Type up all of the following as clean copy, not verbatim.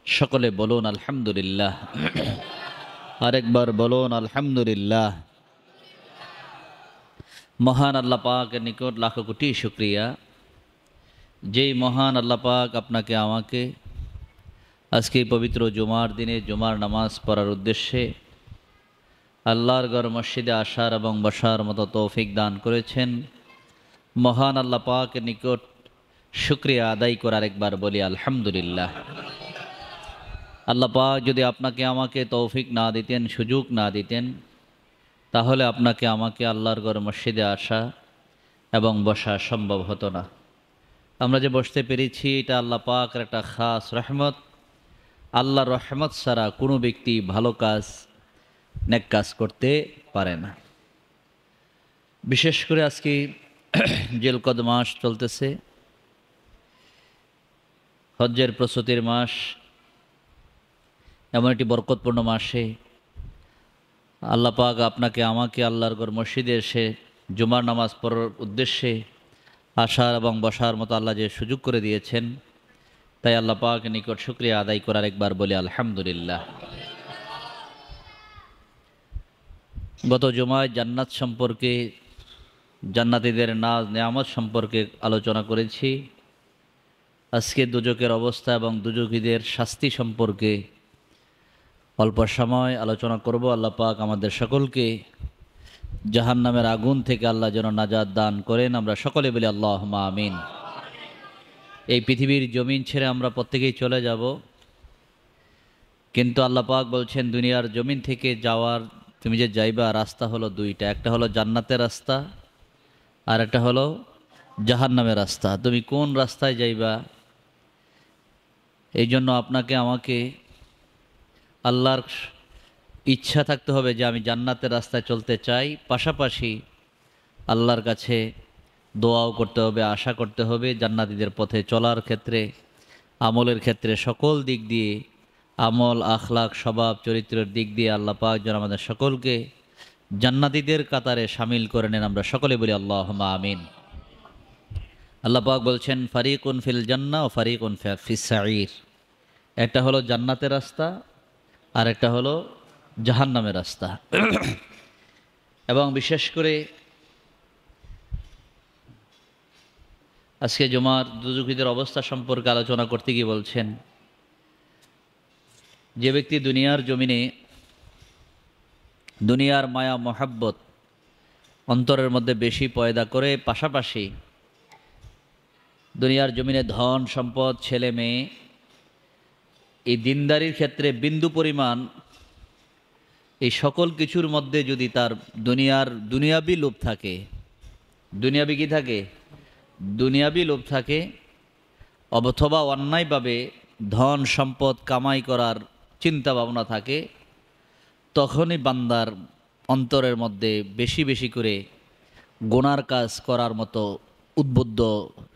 সকলে বলুন আলহামদুলিল্লাহ। আরেকবার বলুন আলহামদুলিল্লাহ। মহান আল্লাহ পাকের নিকট লাখো কোটি শুকরিয়া, যেই মহান আল্লাহ পাক আপনাকে আমাকে আজকে পবিত্র জুমার দিনে জুমার নামাজ পড়ার উদ্দেশ্যে আল্লাহর ঘর মসজিদে আসার এবং বসার মতো তৌফিক দান করেছেন। মহান আল্লাহ পাকের নিকট শুকরিয়া আদায় করার একবার বলি আলহামদুলিল্লাহ। আল্লাহ পাক যদি আপনাকে আমাকে তৌফিক না দিতেন, সুযোগ না দিতেন, তাহলে আপনাকে আমাকে আল্লাহর ঘর মসজিদে আসা এবং বসা সম্ভব হতো না। আমরা যে বসতে পেরেছি এটা আল্লাহ পাকের একটা খাস রহমত। আল্লাহর রহমত ছাড়া কোনো ব্যক্তি ভালো কাজ, নেক কাজ করতে পারে না। বিশেষ করে আজকে জিলকদ মাস চলতেছে, হজ্জের প্রস্তুতির মাস। এমন একটি বরকতপূর্ণ মাসে আল্লাহ পাক আপনাকে আমাকে আল্লাহর ঘর মসজিদে এসে জুমার নামাজ পড়ার উদ্দেশ্যে আসার এবং বসার মতো আল্লাহ যে সুযোগ করে দিয়েছেন, তাই আল্লাহ পাকের নিকট শুকরিয়া আদায় করার একবার বলি আলহামদুলিল্লাহ। গত জুমায় জান্নাত সম্পর্কে, জান্নাতীদের নাজ নেয়ামত সম্পর্কে আলোচনা করেছি। আজকে দুজকের অবস্থা এবং দুজকীদের শাস্তি সম্পর্কে অল্প সময় আলোচনা করব। আল্লাহ পাক আমাদের সকলকে জাহান্নামের আগুন থেকে আল্লাহ যেন নাজাত দান করেন। আমরা সকলে বলি আল্লাহুম্মা আমিন। এই পৃথিবীর জমিন ছেড়ে আমরা প্রত্যেকেই চলে যাব, কিন্তু আল্লাহ পাক বলছেন দুনিয়ার জমিন থেকে যাওয়ার তুমি যে যাইবা রাস্তা হলো দুইটা, একটা হলো জান্নাতের রাস্তা আর একটা হলো জাহান্নামের রাস্তা। তুমি কোন রাস্তায় যাইবা, এই জন্য আপনাকে আমাকে আল্লাহর ইচ্ছা থাকতে হবে যে আমি জান্নাতের রাস্তায় চলতে চাই, পাশাপাশি আল্লাহর কাছে দোয়াও করতে হবে, আশা করতে হবে জান্নাতীদের পথে চলার ক্ষেত্রে, আমলের ক্ষেত্রে, সকল দিক দিয়ে, আমল, আখলাক, স্বভাব, চরিত্রের দিক দিয়ে আল্লাহ পাক যেন আমাদের সকলকে জান্নাতীদের কাতারে শামিল করে নেন। আমরা সকলে বলি আল্লাহুম্মা আমিন। আল্লাহ পাক বলছেন ফারিকুন ফিল জান্নাহ ও ফারিকুন ফিস সাঈর। একটা হলো জান্নাতের রাস্তা আর একটা হলো জাহান্নামের রাস্তা। এবং বিশেষ করে আজকে জুমার দুজকীদের অবস্থা সম্পর্কে আলোচনা করতে গিয়ে বলছেন, যে ব্যক্তি দুনিয়ার জমিনে দুনিয়ার মায়া মহাব্বত অন্তরের মধ্যে বেশি পয়দা করে, পাশাপাশি দুনিয়ার জমিনে ধন সম্পদ, ছেলে মেয়ে, এই দিনদারির ক্ষেত্রে বিন্দু পরিমাণ এই সকল কিছুর মধ্যে যদি তার দুনিয়াবি লোভ থাকে, দুনিয়াবি কি থাকে, দুনিয়াবি লোভ থাকে, অথবা অন্যায়ভাবে ধন সম্পদ কামাই করার চিন্তা ভাবনা থাকে, তখনই বান্দার অন্তরের মধ্যে বেশি বেশি করে গুনার কাজ করার মতো উদ্বুদ্ধ,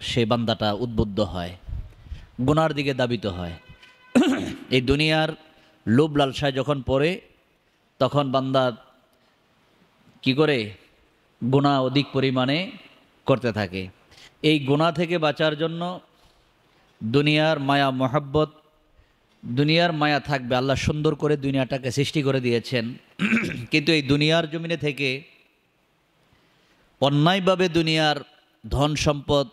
সে বান্দাটা উদ্বুদ্ধ হয়, গুনার দিকে দাবিত হয়। এই দুনিয়ার লোভ লালসায় যখন পড়ে, তখন বান্দা কি করে, গুনাহ অধিক পরিমাণে করতে থাকে। এই গুনাহ থেকে বাঁচার জন্য দুনিয়ার মায়া মহাব্বত, দুনিয়ার মায়া থাকবে। আল্লাহ সুন্দর করে দুনিয়াটাকে সৃষ্টি করে দিয়েছেন, কিন্তু এই দুনিয়ার জমিনে থেকে অন্যায়ভাবে দুনিয়ার ধন সম্পদ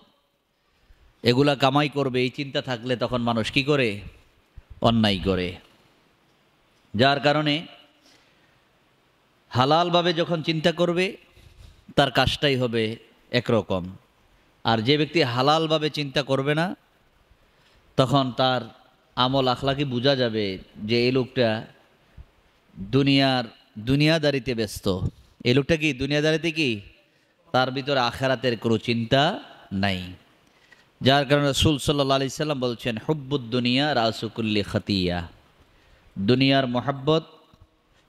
এগুলা কামাই করবে এই চিন্তা থাকলে তখন মানুষ কি করে, অন্যায় করে। যার কারণে হালালভাবে যখন চিন্তা করবে তার কাজটাই হবে একরকম, আর যে ব্যক্তি হালালভাবে চিন্তা করবে না তখন তার আমল আখলাকি বোঝা যাবে যে এই লোকটা দুনিয়াদারিতে ব্যস্ত। এই লোকটা কি দুনিয়াদারিতে, কি তার ভিতরে আখিরাতের কোনো চিন্তা নাই। যার কারণে রাসূল সাল্লাল্লাহু আলাইহি সাল্লাম বলছেন হুব্বুদ দুনিয়া রাসু কুল্লি খাতিয়া। দুনিয়ার মহাব্বত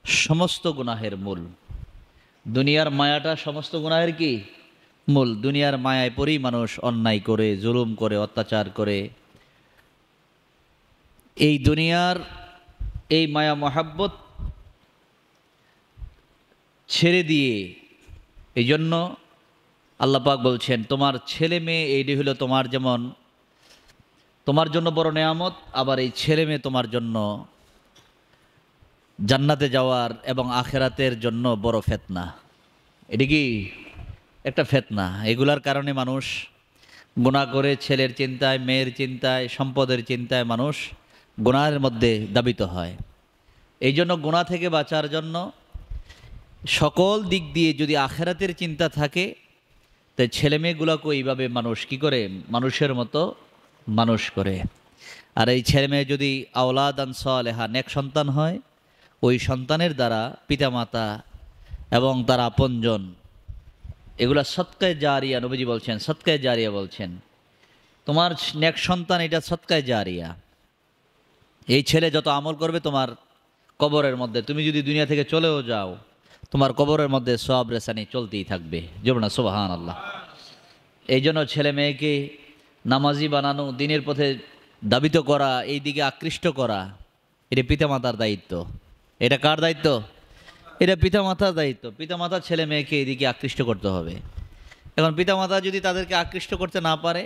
সমস্ত গুনাহের মূল। দুনিয়ার মায়াটা সমস্ত গুনাহের কি মূল। দুনিয়ার মায়ায় পরেই মানুষ অন্যায় করে, জুলুম করে, অত্যাচার করে। এই দুনিয়ার এই মায়া মহাব্বত ছেড়ে দিয়ে, এই জন্য আল্লাহ পাক বলছেন তোমার ছেলে মেয়ে এইটি হলো তোমার যেমন তোমার জন্য বড় নেয়ামত, আবার এই ছেলে মেয়ে তোমার জন্য জান্নাতে যাওয়ার এবং আখেরাতের জন্য বড় ফিতনা। এটি কি একটা ফিতনা? এগুলার কারণে মানুষ গুনাহ করে, ছেলের চিন্তায়, মেয়ের চিন্তায়, সম্পদের চিন্তায় মানুষ গুনাহের মধ্যে দাবিত হয়। এই জন্য গুনাহ থেকে বাঁচার জন্য সকল দিক দিয়ে যদি আখেরাতের চিন্তা থাকে, তাই ছেলে মেয়েগুলোকে এইভাবে মানুষ কি করে, মানুষের মতো মানুষ করে। আর এই ছেলে মেয়ে যদি আওলাদান সালেহা, নেক সন্তান হয়, ওই সন্তানের দ্বারা পিতামাতা এবং তার আপনজন এগুলা সদকায়ে জারিয়া, নবীজি বলছেন সদকায়ে জারিয়া বলছেন। তোমার নেক সন্তান এটা সদকায়ে জারিয়া। এই ছেলে যত আমল করবে তোমার কবরের মধ্যে, তুমি যদি দুনিয়া থেকে চলেও যাও, তোমার কবরের মধ্যে সওয়াব রেসানি চলতেই থাকবে। জোবনা সুবহানাল্লাহ। এই জন্য ছেলে মেয়েকে নামাজি বানানো, দিনের পথে দাবিত করা, এই দিকে আকৃষ্ট করা, এটা পিতামাতার দায়িত্ব। এটা কার দায়িত্ব? এটা পিতামাতার দায়িত্ব। পিতামাতা ছেলে মেয়েকে এদিকে আকৃষ্ট করতে হবে। এখন পিতামাতা যদি তাদেরকে আকৃষ্ট করতে না পারে,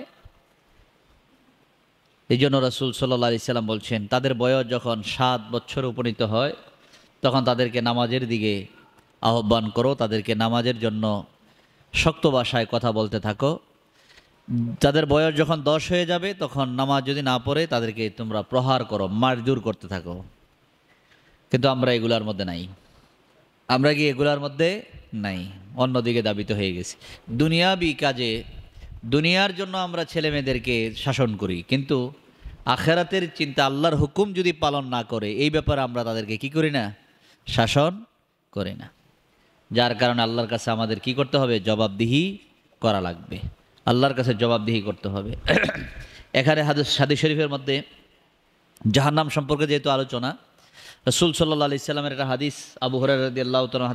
এই জন্য রাসূল সাল্লাল্লাহু আলাইহি সাল্লাম বলছেন, তাদের বয়স যখন 7 বছর উপনীত হয়, তখন তাদেরকে নামাজের দিকে আহ্বান করো, তাদেরকে নামাজের জন্য শক্ত ভাষায় কথা বলতে থাকো। তাদের বয়স যখন 10 হয়ে যাবে, তখন নামাজ যদি না পড়ে তাদেরকে তোমরা প্রহার করো, মারধর করতে থাকো। কিন্তু আমরা এগুলার মধ্যে নাই। আমরা কি এগুলার মধ্যে নাই? অন্যদিকে দাবিত হয়ে গেছি। দুনিয়াবি কাজে, দুনিয়ার জন্য আমরা ছেলে মেয়েদেরকে শাসন করি, কিন্তু আখেরাতের চিন্তা, আল্লাহর হুকুম যদি পালন না করে, এই ব্যাপারে আমরা তাদেরকে কি করি না? শাসন করি না। যার কারণে আল্লাহর কাছে আমাদের কি করতে হবে? জবাবদিহি করা লাগবে। আল্লাহর কাছে জবাবদিহি করতে হবে। এখানে হাদিস শরীফের মধ্যে জাহান্নাম সম্পর্কে যেহেতু আলোচনা, রাসূল সাল্লাল্লাহু আলাইহি সাল্লামের একটা হাদিস, আবু হুরায়রা রাদিয়াল্লাহু তাআলা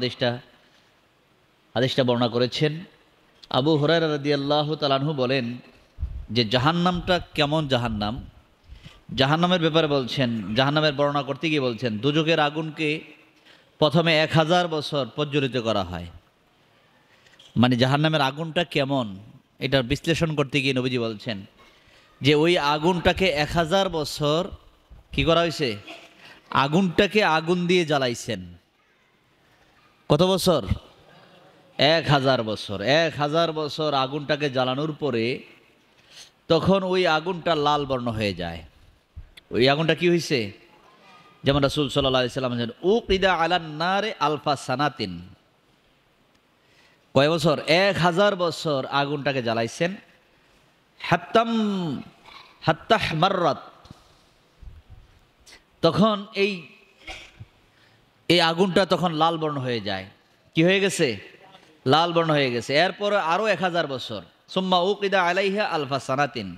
হাদিসটা বর্ণনা করেছেন। আবু হুরায়রা রাদিয়াল্লাহু তাআলা আনহু বলেন যে জাহান্নামটা কেমন জাহান্নাম, জাহান্নামের ব্যাপারে বলছেন, জাহান্নামের বর্ণনা করতে গিয়ে বলছেন, দুজকের আগুনকে প্রথমে 1000 বছর প্রজ্বলিত করা হয়। মানে জাহান্নামের আগুনটা কেমন, এটার বিশ্লেষণ করতে গিয়ে নবীজি বলছেন যে ওই আগুনটাকে 1000 বছর কি করা হয়েছে? আগুনটাকে আগুন দিয়ে জ্বালাইছেন। কত বছর? 1000 বছর। 1000 বছর আগুনটাকে জ্বালানোর পরে তখন ওই আগুনটা লাল বর্ণ হয়ে যায়। ওই আগুনটা কি হয়েছে? যেমন রাসূল সাল্লাল্লাহু আলাইহি সাল্লাম বলেন, উকিদা আলান নারে আলফা সানাতিন। কয় বছর? 1000 বছর আগুনটাকে জ্বালাইছেন। হাত্তাহ মাররাত, তখন এই আগুনটা তখন লাল বর্ণ হয়ে যায়। কি হয়ে গেছে? লাল বর্ণ হয়ে গেছে। এরপর আরো 1000 বছর, সুম্মা উকিদা আলাইহা আলফা সানাতিন,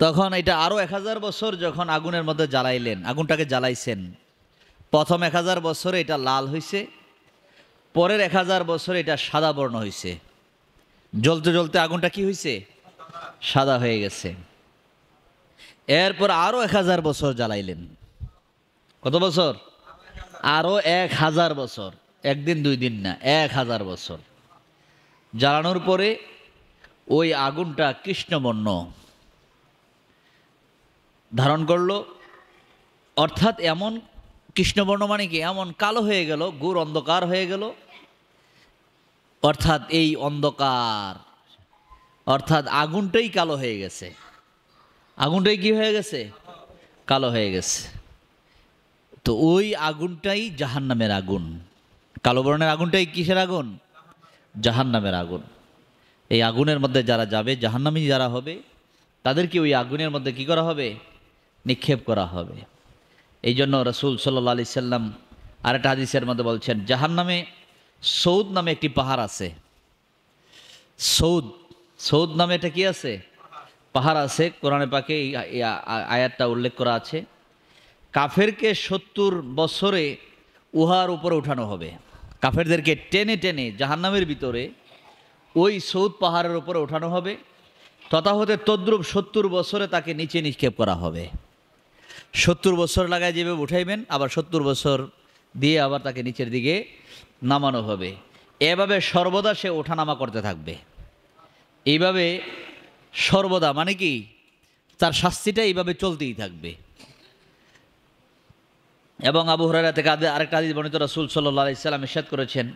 তখন এটা আরো 1000 বছর যখন আগুনের মধ্যে জ্বালাইলেন, আগুনটাকে জ্বালাইছেন, প্রথম 1000 বছরে এটা লাল হয়েছে, পরের 1000 বছরে এটা সাদা বর্ণ হয়েছে। জ্বলতে জ্বলতে আগুনটা কি হয়েছে? সাদা হয়ে গেছে। এরপর আরো 1000 বছর জ্বালাইলেন। কত বছর? আরো 1000 বছর। একদিন দুই দিন না, 1000 বছর জ্বালানোর পরে ওই আগুনটা কৃষ্ণবর্ণ ধারণ করলো। অর্থাৎ এমন কৃষ্ণবর্ণ মানে কি? এমন কালো হয়ে গেল, ঘোর অন্ধকার হয়ে গেল। অর্থাৎ এই অন্ধকার, অর্থাৎ আগুনটাই কালো হয়ে গেছে। আগুনটাই কি হয়ে গেছে? কালো হয়ে গেছে। তো ওই আগুনটাই জাহান্নামের আগুন। কালো বর্ণের আগুনটাই কিসের আগুন? জাহান্নামের আগুন। এই আগুনের মধ্যে যারা যাবে, জাহান্নামী যারা হবে, তাদেরকে ওই আগুনের মধ্যে কি করা হবে? নিক্ষেপ করা হবে। এই জন্য রাসূল সাল্লাল্লাহু আলাইহি সাল্লাম আরেকটা হাদিসের মধ্যে বলছেন, জাহান্নামে সৌদ নামে একটি পাহাড় আছে। সৌদ নামে এটা কি আছে? পাহাড় আছে। কোরআনে পাকে এই আয়াতটা উল্লেখ করা আছে। কাফেরকে 70 বছরে উহার উপরে উঠানো হবে। কাফেরদেরকে টেনে টেনে জাহান্নামের ভিতরে ওই সৌদ পাহাড়ের উপরে উঠানো হবে। তথা হতে তদ্রূপ 70 বছরে তাকে নিচে নিক্ষেপ করা হবে। 70 বছর লাগায় যেভাবে উঠাইবেন, আবার 70 বছর দিয়ে আবার তাকে নিচের দিকে নামানো হবে। এভাবে সর্বদা সে ওঠানামা করতে থাকবে। এইভাবে সর্বদা মানে কি? তার শাস্তিটা এইভাবে চলতেই থাকবে। এবং আবু হুরায়রা থেকে আরেকটা হাদিস বর্ণিত, রাসূল সাল্লাল্লাহু আলাইহি সাল্লাম ইরশাদ করেছেন,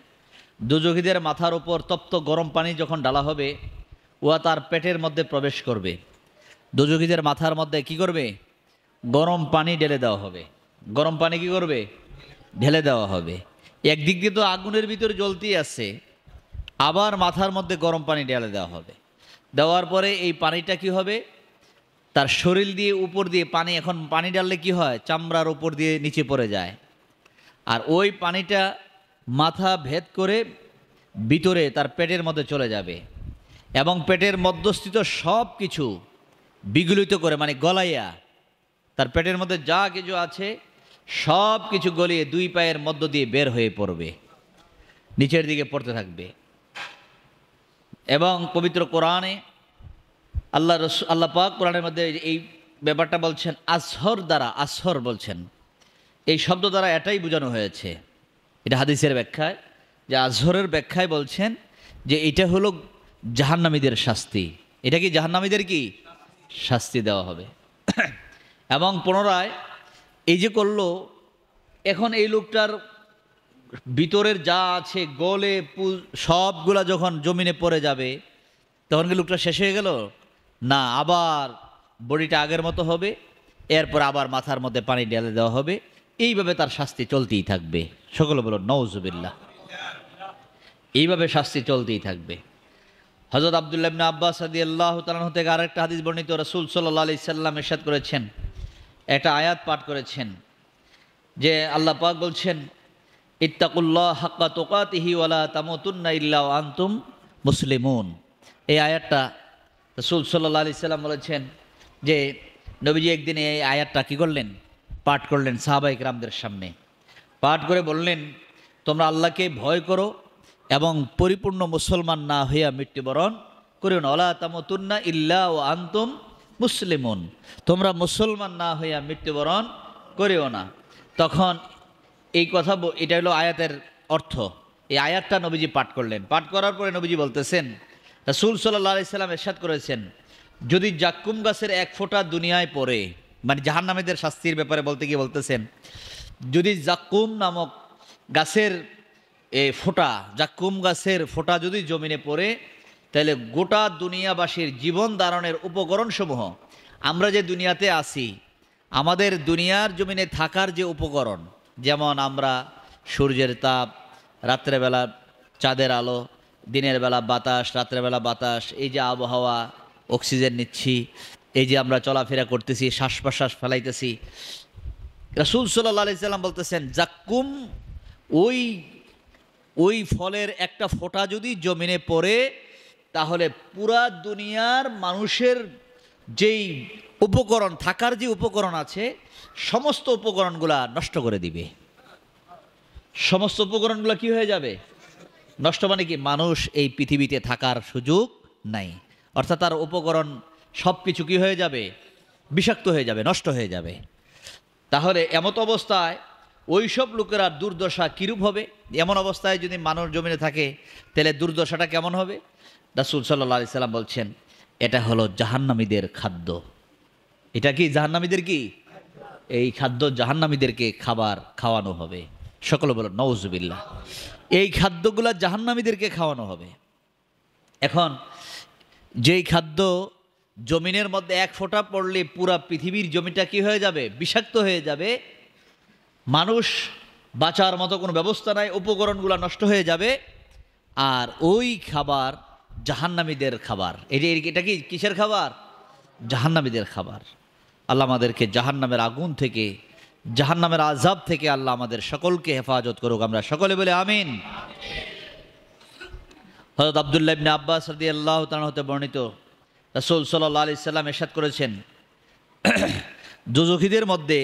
দুজখীদের মাথার উপর তপ্ত গরম পানি যখন ডালা হবে, উহা তার পেটের মধ্যে প্রবেশ করবে। দুজখীদের মাথার মধ্যে কি করবে? গরম পানি ঢেলে দেওয়া হবে। গরম পানি কি করবে? ঢেলে দেওয়া হবে। একদিক দিয়ে তো আগুনের ভিতরে জ্বলতেই আছে, আবার মাথার মধ্যে গরম পানি ঢেলে দেওয়া হবে। দেওয়ার পরে এই পানিটা কি হবে? তার শরীর দিয়ে উপর দিয়ে পানি, এখন পানি ঢাললে কি হয়? চামড়ার উপর দিয়ে নিচে পড়ে যায়। আর ওই পানিটা মাথা ভেদ করে ভিতরে তার পেটের মধ্যে চলে যাবে এবং পেটের মধ্যস্থিত সব কিছু বিগলিত করে, মানে গলাইয়া, তার পেটের মধ্যে যা কিছু আছে সব কিছু গলিয়ে দুই পায়ের মধ্য দিয়ে বের হয়ে পড়বে, নিচের দিকে পড়তে থাকবে। এবং পবিত্র কোরআনে আল্লাহ পাক কোরআনের মধ্যে এই ব্যাপারটা বলছেন আসহর দ্বারা, আসহর বলছেন, এই শব্দ দ্বারা এটাই বোঝানো হয়েছে, এটা হাদিসের ব্যাখ্যায়, যে আজহরের ব্যাখ্যায় বলছেন যে এটা হলো জাহান্নামীদের শাস্তি। এটা কি জাহান্নামীদের কি শাস্তি দেওয়া হবে। এবং পুনরায় এই যে করলো, এখন এই লোকটার ভিতরের যা আছে গলে সবগুলা যখন জমিনে পড়ে যাবে, তখন কি লোকটা শেষ হয়ে গেল? না, আবার বডিটা আগের মতো হবে, এরপর আবার মাথার মধ্যে পানি ঢেলে দেওয়া হবে। এইভাবে তার শাস্তি চলতেই থাকবে। সকলে বলো নাউজুবিল্লাহ। এইভাবে শাস্তি চলতেই থাকবে। হযরত আব্দুল্লাহ ইবনে আব্বাস রাদিয়াল্লাহু তাআলা থেকে আরেকটা হাদিস বর্ণিত, রাসূল সাল্লাল্লাহু আলাইহি সাল্লাম ইরশাদ করেছেন, একটা আয়াত পাঠ করেছেন, যে আল্লাহ পাক বলছেন, ইত্তাকুল্লাহ হাক্কা তুকাতিহি ওয়ালা তামুতুন্না ইল্লা ওয়া আনতুম মুসলিমুন। এই আয়াতটা রাসূল সাল্লাল্লাহু আলাইহি সাল্লাম বলেছেন যে নবীজি একদিন এই আয়াতটা কী করলেন? পাঠ করলেন সাহাবায়ে কেরামদের সামনে। পাঠ করে বললেন, তোমরা আল্লাহকে ভয় করো এবং পরিপূর্ণ মুসলমান না হইয়া মৃত্যুবরণ করিও না। ওয়ালা তামুতুন্না ইল্লা ওয়া আনতুম মুসলিমুন, তোমরা মুসলমান না হইয়া মৃত্যুবরণ করিও না। তখন এই কথা, এটা হলো আয়াতের অর্থ। এই আয়াতটা নবীজি পাঠ করলেন। পাঠ করার পরে নবীজি বলতেছেন, রাসূল সাল্লাল্লাহু আলাইহি সাল্লাম ইরশাদ করেছেন, যদি জাক্কুম গাছের এক ফোঁটা দুনিয়ায় পড়ে, মানে জাহান্নামীদের শাস্তির ব্যাপারে বলতে গিয়ে বলতেছেন, যদি জাক্কুম নামক গাছের ফোঁটা, জাক্কুম গাছের ফোঁটা যদি জমিনে পড়ে, তাহলে গোটা দুনিয়াবাসীর জীবন ধারণের উপকরণসমূহ, আমরা যে দুনিয়াতে আছি, আমাদের দুনিয়ার জমিনে থাকার যে উপকরণ, যেমন আমরা সূর্যের তাপ, রাত্রেবেলা চাঁদের আলো, দিনের বেলা বাতাস, রাত্রেবেলা বাতাস, এই যে আবহাওয়া, অক্সিজেন নিচ্ছি, এই যে আমরা চলাফেরা করতেছি, শ্বাস প্রশ্বাস ফেলাইতেছি, রাসূল সাল্লাল্লাহু আলাইহি সাল্লাম বলতেছেন, জাক্কুম ওই ফলের একটা ফোঁটা যদি জমিনে পড়ে, তাহলে পুরা দুনিয়ার মানুষের যেই উপকরণ, থাকার যে উপকরণ আছে, সমস্ত উপকরণগুলা নষ্ট করে দিবে। সমস্ত উপকরণগুলো কি হয়ে যাবে? নষ্ট মানে কি? মানুষ এই পৃথিবীতে থাকার সুযোগ নাই, অর্থাৎ তার উপকরণ সব কিছু কী হয়ে যাবে? বিষাক্ত হয়ে যাবে, নষ্ট হয়ে যাবে। তাহলে এমত অবস্থায় ওই সব লোকেরা দুর্দশা কীরূপ হবে? এমন অবস্থায় যদি মানুষ জমিনে থাকে, তাহলে দুর্দশাটা কেমন হবে? রাসূল সাল্লাল্লাহু আলাইহি সাল্লাম বলছেন, এটা হলো জাহান্নামীদের খাদ্য। এটা কি জাহান্নামীদের কি? এই খাদ্য জাহান্নামীদেরকে খাওয়ানো হবে। সকলে বলো নাউজুবিল্লাহ। এই খাদ্যগুলা জাহান্নামীদেরকে খাওয়ানো হবে। এখন যেই খাদ্য জমিনের মধ্যে এক ফোঁটা পড়লে পুরা পৃথিবীর জমিটা কি হয়ে যাবে? বিষাক্ত হয়ে যাবে। মানুষ বাঁচার মতো কোনো ব্যবস্থা নাই, উপকরণগুলো নষ্ট হয়ে যাবে। আর ওই খাবার জাহান্নামীদের খাবার। এটা কি কিসের খাবার? জাহান্নামীদের খাবার। আল্লাহ আমাদেরকে জাহান্নামের আগুন থেকে, জাহান্নামের আযাব থেকে আল্লাহ আমাদের সকলকে হেফাজত করুক। আমরা সকলে বলে আমিন। হযরত আব্দুল্লাহ ইবনে আব্বাস রাদিয়াল্লাহু তাআলা হতে বর্ণিত, রাসূল সাল্লাল্লাহু আলাইহি সাল্লাম ইরশাদ করেছেন, দোজখীদের মধ্যে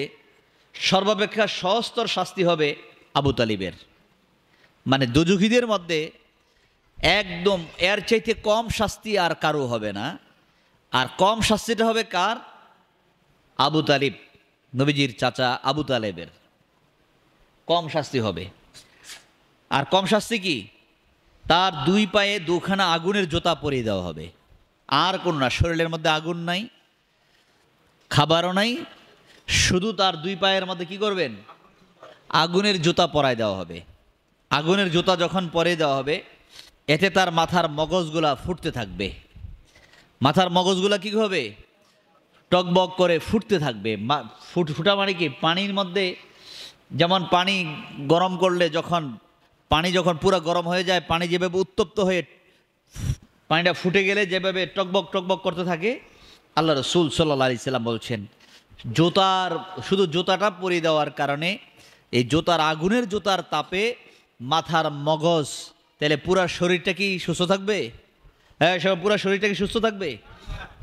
সর্বাপেক্ষা সহস্তর শাস্তি হবে আবু তালিবের। মানে দোজখীদের মধ্যে একদম এর চাইতে কম শাস্তি আর কারো হবে না। আর কম শাস্তিটা হবে কার? আবু তালিব, নবীজির চাচা আবু তালেবের কম শাস্তি হবে। আর কম শাস্তি কি? তার দুই পায়ে দুখানা আগুনের জোতা পরিয়ে দেওয়া হবে। আর কোন না, শরীরের মধ্যে আগুন নাই, খাবারও নাই, শুধু তার দুই পায়ের মধ্যে কি করবেন? আগুনের জুতা পরায় দেওয়া হবে। আগুনের জুতা যখন পরিয়ে দেওয়া হবে, এতে তার মাথার মগজগুলা ফুটতে থাকবে। মাথার মগজগুলা কি হবে? টকবক করে ফুটতে থাকবে। ফুটা মানে কি? পানির মধ্যে যেমন পানি গরম করলে পানি যখন পুরো গরম হয়ে যায়, পানি যেভাবে উত্তপ্ত হয়ে পানিটা ফুটে গেলে যেভাবে টকবক টকবক করতে থাকে, আল্লাহ রসুল সাল্লাল্লাহু আলাইহি সাল্লাম বলছেন শুধু জুতাটা পরিয়ে দেওয়ার কারণে এই আগুনের জুতার তাপে মাথার মগজ, তাহলে পুরা শরীরটা কি সুস্থ থাকবে? হ্যাঁ, সব পুরা শরীরটা কি সুস্থ থাকবে?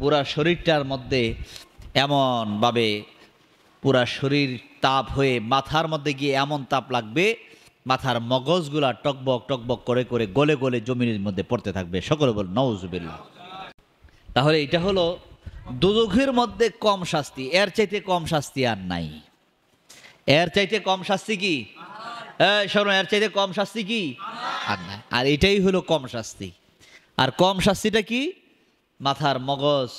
পুরা শরীরটার মধ্যে এমনভাবে পুরা শরীর তাপ হয়ে মাথার মধ্যে গিয়ে এমন তাপ লাগবে, মাথার মগজগুলা টকবক টকবক করে করে গলে গলে জমিনের মধ্যে পড়তে থাকবে। সকলে বল নাউজুবিল্লাহ। তাহলে এটা হলো দোজখের মধ্যে কম শাস্তি, এর চাইতে কম শাস্তি আর নাই। এর চাইতে কম শাস্তি কি? শোনো, এর চাইতে কম শাস্তি কি আর নাই। আর এটাই হলো কম শাস্তি। আর কম শাস্তিটা কি? মাথার মগজ,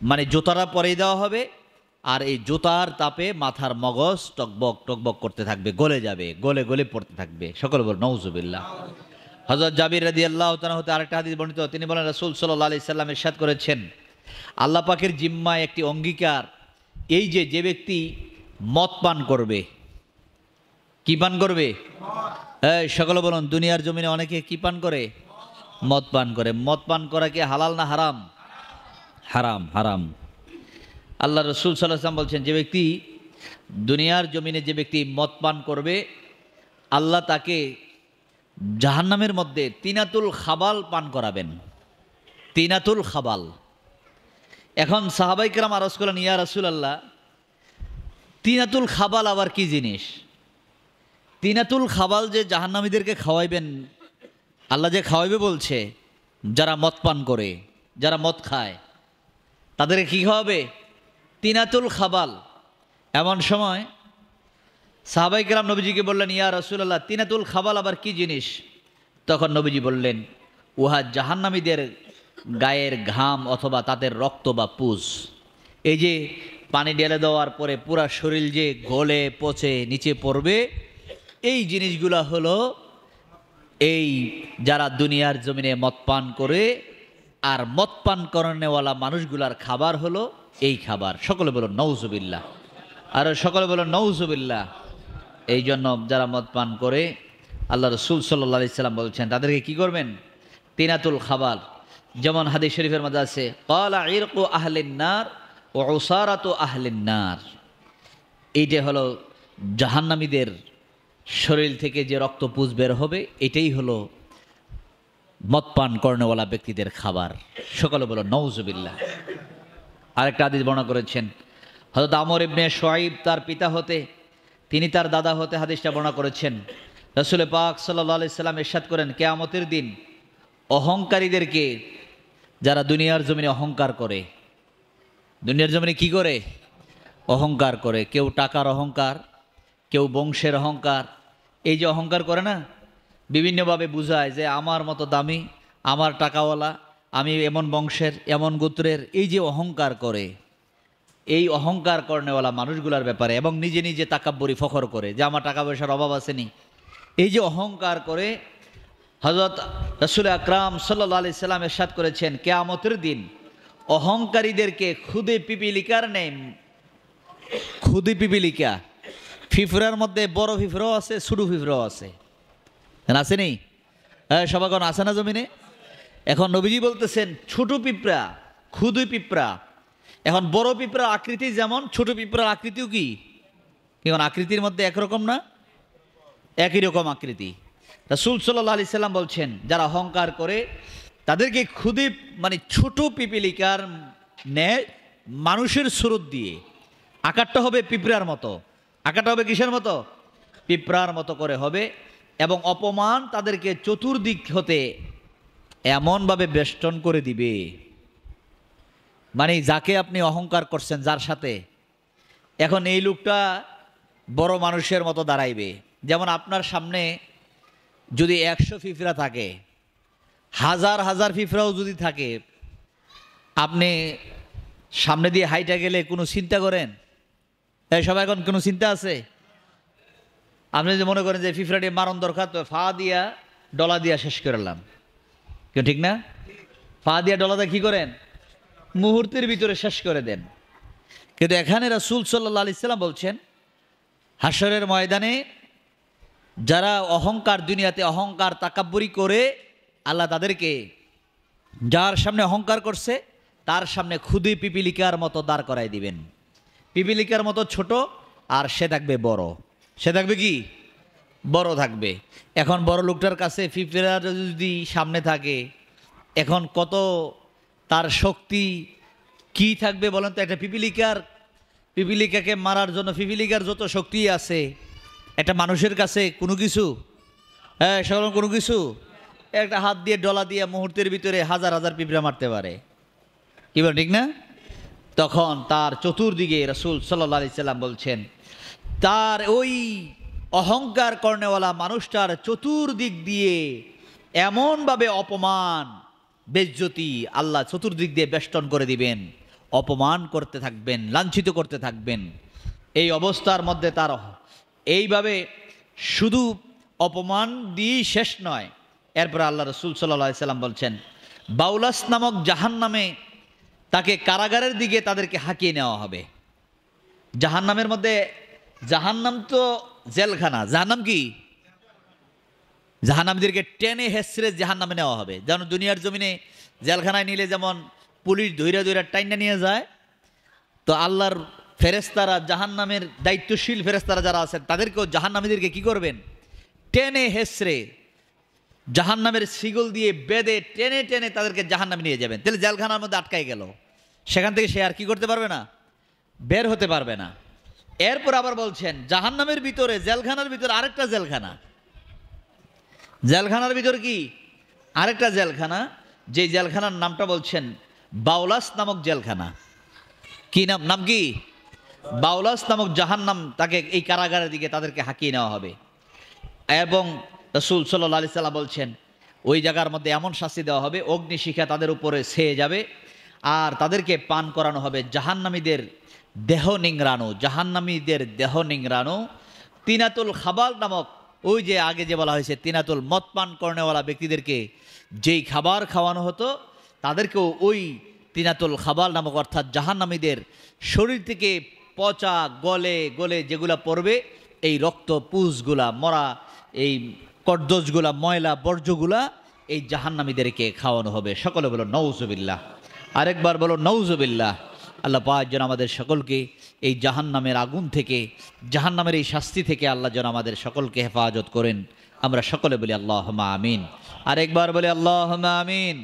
মানে জুতাটা পরিয়ে দেওয়া হবে, আর এই জুতার তাপে মাথার মগজ টকবক টকবক করতে থাকবে, গলে যাবে, গলে গলে পড়তে থাকবে। সকলে বল নাউজুবিল্লাহ। হযরত জাবির রাদিয়াল্লাহু তাআলা হতে আরেকটা হাদিস বর্ণিত, তিনি বলেন রাসূল সাল্লাল্লাহু আলাইহি সাল্লাম ইরশাদ করেছেন, আল্লাহ পাকের জিম্মায় একটি অঙ্গীকার, এই যে ব্যক্তি মদ পান করবে। কি পান করবে? সকলে বলুন, দুনিয়ার জমিনে অনেকে কি পান করে? মদ পান করে। মদ পান করা কি হালাল না হারাম? হারাম, হারাম। আল্লাহ রসুল সাল্লাল্লাহু আলাইহি ওয়াসাল্লাম বলছেন, যে ব্যক্তি দুনিয়ার জমিনে যে ব্যক্তি মদ পান করবে, আল্লাহ তাকে জাহান্নামের মধ্যে তিনাতুল খাবাল পান করাবেন। তিনাতুল খাবাল। এখন সাহাবায়ে কেরাম আরজ করলেন, ইয়া রাসূলুল্লাহ, তিনাতুল খাবাল আবার কি জিনিস? তিনাতুল খাবাল যে জাহান্নামীদেরকে খাওয়াইবেন, আল্লাহ যে খাওয়াইবে বলছে, যারা মদ পান করে, যারা মদ খায়, তাদেরকে কি খাওয়াবে? তিনাতুল খাবাল। এমন সময় সাহাবায়ে কেরাম নবীজিকে বললেন, ইয়া রাসূলুল্লাহ, তিনাতুল খাবাল আবার কি জিনিস? তখন নবীজি বললেন, উহা জাহান্নামীদের গায়ের ঘাম অথবা তাদের রক্ত বা পুজ। এই যে পানি ঢেলে দেওয়ার পরে পুরা শরীর যে গলে পচে নিচে পড়বে, এই জিনিসগুলা হলো এই যারা দুনিয়ার জমিনে মদ পান করে, আর মদ পান করানেওয়ালা মানুষগুলার খাবার হলো এই খাবার। সকলে বলুন নাউজুবিল্লাহ। আর সকলে বলুন নাউজুবিল্লাহ। এই জন্য যারা মদ পান করে, আল্লাহ রসুল সাল্লাল্লাহু আলাইহি সাল্লাম বলছেন, তাদেরকে কি করবেন? তিনাতুল খাবাল। যেমন হাদিস শরীফের মধ্যে আছে, ক্বালা ইরকু আহলিন নার ওয়া উসারাতু আহলিন নার। এইটা হলো জাহান্নামীদের শরীর থেকে যে রক্তপুঁজ বের হবে, এটাই হলো মদ পান করেনেওয়ালা ব্যক্তিদের খাবার। সকলে বলো নাউজুবিল্লাহ। আরেকটা হাদিস বর্ণনা করেছেন হযরত আমর ইবনে শুআইব, তার পিতা হতে, তিনি তার দাদা হতে হাদিসটা বর্ণনা করেছেন। রাসূল পাক সাল্লাল্লাহু আলাইহি সাল্লাম ইরশাদ করেন, কিয়ামতের দিন অহংকারীদেরকে, যারা দুনিয়ার জমিনে অহংকার করে, দুনিয়ার জমিনে কি করে? অহংকার করে। কেউ টাকার অহংকার, কেউ বংশের অহংকার। এই যে অহংকার করে না, বিভিন্নভাবে বুঝায় যে আমার মতো দামি, আমার টাকাওয়ালা, আমি এমন বংশের, এমন গোত্রের। এই যে অহংকার করে, এই অহংকার করেনেওয়ালা মানুষগুলার ব্যাপারে, এবং নিজে নিজে তাকাব্বুরি ফখর করে যে আমার টাকা পয়সার অভাব আসেনি, এই যে অহংকার করে, হযরত রাসূল আকরাম সাল্লাল্লাহু আলাইহি সাল্লাম ইরশাদ করেছেন, কিয়ামতের দিন অহংকারীদেরকে খুদে পিপিলিকার নেই। খুদে পিপিলিকা, ফিফরার মধ্যে বড় ফিফরাও আছে, ছোট ফিফরাও আছে, আছে নেই? হ্যাঁ, সবাইগণ আছে না জমিনে? এখন নবীজি বলতেছেন, ছোট পিঁপড়া, ক্ষুদে পিঁপড়া। এখন বড় পিঁপড়ার আকৃতি যেমন, ছোট পিঁপড়ার আকৃতিও কি? এখন আকৃতির মধ্যে একরকম না? একই রকম আকৃতি। রাসূল সাল্লাল্লাহু আলাইহি সাল্লাম বলছেন, যারা অহংকার করে তাদেরকে ক্ষুদে, মানে ছোট পিপিলিকার ন্যায় মানুষের স্বরূপ দিয়ে, আকারটা হবে পিঁপড়ার মতো। আকারটা হবে কিসের মতো? পিঁপড়ার মতো করে হবে। এবং অপমান তাদেরকে চতুর্দিক হতে এমনভাবে বেষ্টন করে দিবে, মানে যাকে আপনি অহংকার করছেন, যার সাথে, এখন এই লোকটা বড় মানুষের মতো দাঁড়াইবে। যেমন আপনার সামনে যদি 100 পিঁপড়া থাকে, হাজার হাজার পিঁপড়াও যদি থাকে, আপনি সামনে দিয়ে হাইটা গেলে কোনো চিন্তা করেন? এই সবাই এখন কোনো চিন্তা আছে? আপনি যে মনে করেন যে ফিফরাটি মারণ দরকার, তো ফা দিয়া ডলা দিয়া শেষ করলাম, কেউ ঠিক না? ফা দিয়া ডলা দিয়ে কী করেন? মুহূর্তের ভিতরে শেষ করে দেন। কিন্তু এখানে রাসূল সাল্লাল্লাহু আলাইহি সাল্লাম বলছেন, হাশরের ময়দানে যারা অহংকার, দুনিয়াতে অহংকার তাকাব্বুরি করে, আল্লাহ তাদেরকে, যার সামনে অহংকার করছে তার সামনে খুদে পিপিলিকার মতো দাঁড় করাই দিবেন। পিপিলিকার মতো ছোট, আর সে থাকবে বড়। সে থাকবে কি? বড় থাকবে। এখন বড় লোকটার কাছে পিঁপড়া যদি সামনে থাকে, এখন কত তার শক্তি কি থাকবে বলেন তো? একটা পিপিলিকাকে মারার জন্য পিপিলিকার যত শক্তি আছে, একটা মানুষের কাছে কোনো কিছু? হ্যাঁ, সকল কোনো কিছু। একটা হাত দিয়ে ডলা দিয়ে মুহূর্তের ভিতরে হাজার হাজার পিঁপড়া মারতে পারে, কি বলেন, ঠিক না? তখন তার চতুর্দিকে রাসূল সাল্লাল্লাহু আলাইহি সাল্লাম বলছেন, তার ওই অহংকার কর্নেওয়ালা মানুষটার চতুর্দিক দিয়ে এমনভাবে অপমান, বেজ্জতি আল্লাহ চতুর্দিক দিয়ে বেষ্টন করে দিবেন, অপমান করতে থাকবেন, লাঞ্ছিত করতে থাকবেন। এই অবস্থার মধ্যে তার এইভাবে শুধু অপমান দিয়েই শেষ নয়, এরপর আল্লাহ রাসূল সাল্লাল্লাহু আলাইহি সাল্লাম বলছেন, বাউলাস নামক জাহান্নামে তাকে কারাগারের দিকে তাদেরকে হাঁকিয়ে নেওয়া হবে। জাহান্নামের মধ্যে, জাহান্নাম তো জেলখানা, জাহান্নাম কি? জাহান্নামীদেরকে টেনে হেসড়ে জাহান্নামে নেওয়া হবে। যেমন দুনিয়ার জমিনে জেলখানায় নিলে যেমন পুলিশ ধইরা ধইরা টাইনা নিয়ে যায়, তো আল্লাহর ফেরেশতারা, জাহান্নামের দায়িত্বশীল ফেরেশতারা যারা আছেন, তাদেরকেও জাহান্নামীদেরকে কি করবেন? টেনে হেসড়ে জাহান্নামের শিকল দিয়ে বেঁধে টেনে টেনে তাদেরকে জাহান্নামে নিয়ে যাবেন। তাহলে জেলখানার মধ্যে আটকাই গেল, সেখান থেকে সে আর কি করতে পারবে না? বের হতে পারবে না। এরপর আবার বলছেন, জাহান্নামের ভিতরে, জেলখানার ভিতরে আরেকটা জেলখানা। জেলখানার ভিতরে কি? আরেকটা জেলখানা, যে জেলখানার নামটা বলছেন বাউলাস নামক জেলখানা। কি নাম? নাম কি? বাউলাস নামক জাহান্নাম। তাকে এই কারাগারের দিকে তাদেরকে হাঁকিয়ে নেওয়া হবে। এবং রাসূল সাল্লাল্লাহু আলাইহি সাল্লাম বলছেন, ওই জায়গার মধ্যে এমন শাস্তি দেওয়া হবে, অগ্নিশিখা তাদের উপরে ছেয়ে যাবে, আর তাদেরকে পান করানো হবে জাহান্নামীদের দেহ নিংড়ানো, জাহান্নামীদের দেহ নিংড়ানো তিনাতুল খাবাল নামক, ওই যে আগে যে বলা হয়েছে তিনাতুল, মদ পান করেনেওয়ালা ব্যক্তিদেরকে যেই খাবার খাওয়ানো হতো, তাদেরকেও ওই তিনাতুল খাবাল নামক, অর্থাৎ জাহান্নামীদের শরীর থেকে পচা গলে গলে যেগুলা পড়বে, এই রক্ত পুষগুলা, মরা এই কর্দজগুলা, ময়লা বর্জ্যগুলা, এই জাহান্নামীদেরকে খাওয়ানো হবে। সকলে বলো নাউজুবিল্লাহ। আরেকবার বলো নাউজুবিল্লাহ। আল্লাহ পাক যেন আমাদের সকলকে এই জাহান্নামের আগুন থেকে, জাহান্নামের এই শাস্তি থেকে আল্লাহ যেন আমাদের সকলকে হেফাজত করেন। আমরা সকলে বলি আল্লাহুম্মা আমিন। আরেকবার বলি আল্লাহুম্মা আমিন।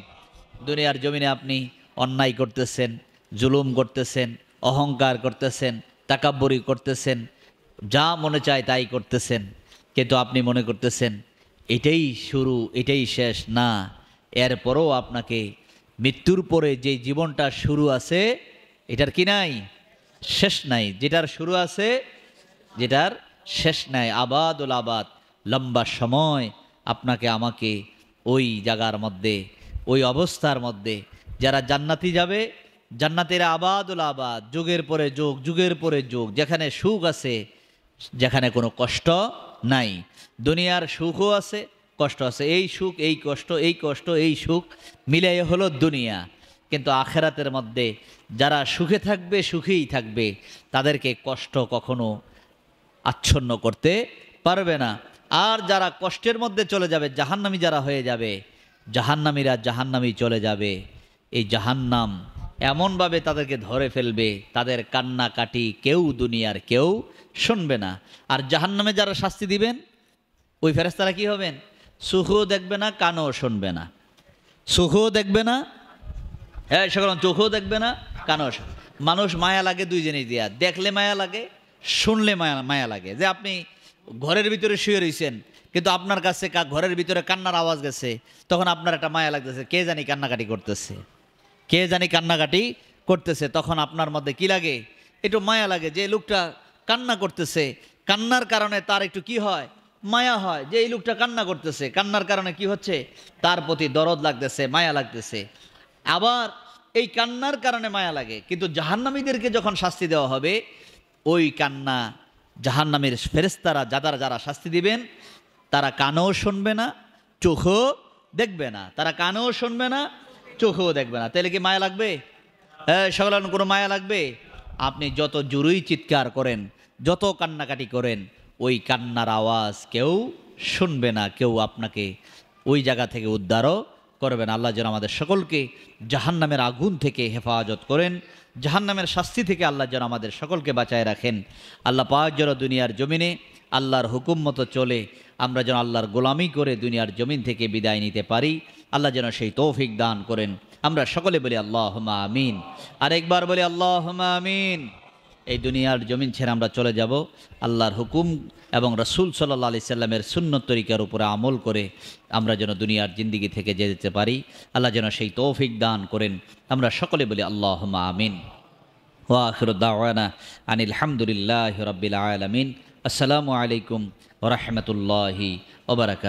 দুনিয়ার জমিনে আপনি অন্যায় করতেছেন, জুলুম করতেছেন, অহংকার করতেছেন, তাকাব্বুরি করতেছেন, যা মনে চায় তাই করতেছেন, কিন্তু আপনি মনে করতেছেন এটাই শুরু, এটাই শেষ। না, এরপরও আপনাকে মৃত্যুর পরে যে জীবনটা শুরু আছে, এটার কি নাই? শেষ নাই। যেটার শুরু আছে, যেটার শেষ নাই। আবাদুল আবাদ, লম্বা সময় আপনাকে আমাকে ওই জায়গার মধ্যে, ওই অবস্থার মধ্যে, যারা জান্নাতি যাবে, জান্নাতেরা আবাদুল আবাদ, যুগের পরে যুগ, যুগের পরে যুগ, যেখানে সুখ আছে, যেখানে কোনো কষ্ট নাই। দুনিয়ার সুখও আছে, কষ্ট আছে। এই সুখ, এই কষ্ট, এই কষ্ট, এই সুখ মিলাই হলো দুনিয়া। কিন্তু আখেরাতের মধ্যে যারা সুখে থাকবে, সুখেই থাকবে, তাদেরকে কষ্ট কখনো আচ্ছন্ন করতে পারবে না। আর যারা কষ্টের মধ্যে চলে যাবে, জাহান্নামী যারা হয়ে যাবে, জাহান্নামীরা জাহান্নামী চলে যাবে, এই জাহান্নাম এমনভাবে তাদেরকে ধরে ফেলবে, তাদের কান্নাকাটি কেউ, দুনিয়ার কেউ শুনবে না। আর জাহান্নামে যারা শাস্তি দিবেন, ওই ফেরেশতারা কি হবেন? সুখও দেখবে না, কানও শুনবে না। সুখও দেখবে না, হ্যাঁ সকল, চোখও দেখবে না, কানও। মানুষ মায়া লাগে দুই জিনিস দিয়া, দেখলে মায়া লাগে, শুনলে মায়া লাগে। যে আপনি ঘরের ভিতরে শুয়ে রয়েছেন, কিন্তু আপনার কাছে ঘরের ভিতরে কান্নার আওয়াজ গেছে, তখন আপনার একটা মায়া লাগতেছে, কে জানি কান্নাকাটি করতেছে, কে জানি কান্নাকাটি করতেছে, তখন আপনার মধ্যে কি লাগে? একটু মায়া লাগে। যে লোকটা কান্না করতেছে, কান্নার কারণে তার একটু কি হয়? মায়া হয়। যে এই লোকটা কান্না করতেছে, কান্নার কারণে কি হচ্ছে? তার প্রতি দরদ লাগতেছে, মায়া লাগতেছে। আবার এই কান্নার কারণে মায়া লাগে। কিন্তু জাহান্নামীদেরকে যখন শাস্তি দেওয়া হবে, ওই কান্না জাহান্নামের ফেরেশতারা যারা শাস্তি দিবেন, তারা কানেও শুনবে না, চোখও দেখবে না। তারা কানেও শুনবে না, চোখেও দেখবে না। তাহলে কি মায়া লাগবে? সকল কোনো মায়া লাগবে? আপনি যত জোরেই চিৎকার করেন, যত কান্নাকাটি করেন, ওই কান্নার আওয়াজ কেউ শুনবে না, কেউ আপনাকে ওই জায়গা থেকে উদ্ধারও করবে না। আল্লাহ যেন আমাদের সকলকে জাহান্নামের আগুন থেকে হেফাজত করেন, জাহান্নামের শাস্তি থেকে আল্লাহ যেন আমাদের সকলকে বাঁচায় রাখেন। আল্লাহ পাক যেন দুনিয়ার জমিনে আল্লাহর হুকুম মতো চলে আমরা যেন আল্লাহর গোলামি করে দুনিয়ার জমিন থেকে বিদায় নিতে পারি। আল্লাহ যেন সেই তৌফিক দান করেন। আমরা সকলে বলি আল্লাহুম্মা আমিন। আরেকবার বলি আল্লাহুম্মা আমিন। এই দুনিয়ার জমিন ছেড়ে আমরা চলে যাব আল্লাহর হুকুম এবং রাসূল সাল্লাল্লাহু আলাইহি সাল্লামের সুন্নত তরিকার উপরে আমল করে আমরা যেন দুনিয়ার জিন্দিগি থেকে যেতে পারি। আল্লাহ যেন সেই তৌফিক দান করেন। আমরা সকলে বলি আল্লাহুম্মা আমিন। ওয়া আখিরু দাওয়ানা আনিল হামদুলিল্লাহি রাব্বিল আলামিন। আসসালামু আলাইকুম ওয়া রাহমাতুল্লাহি ওয়া বারাকাতুহু।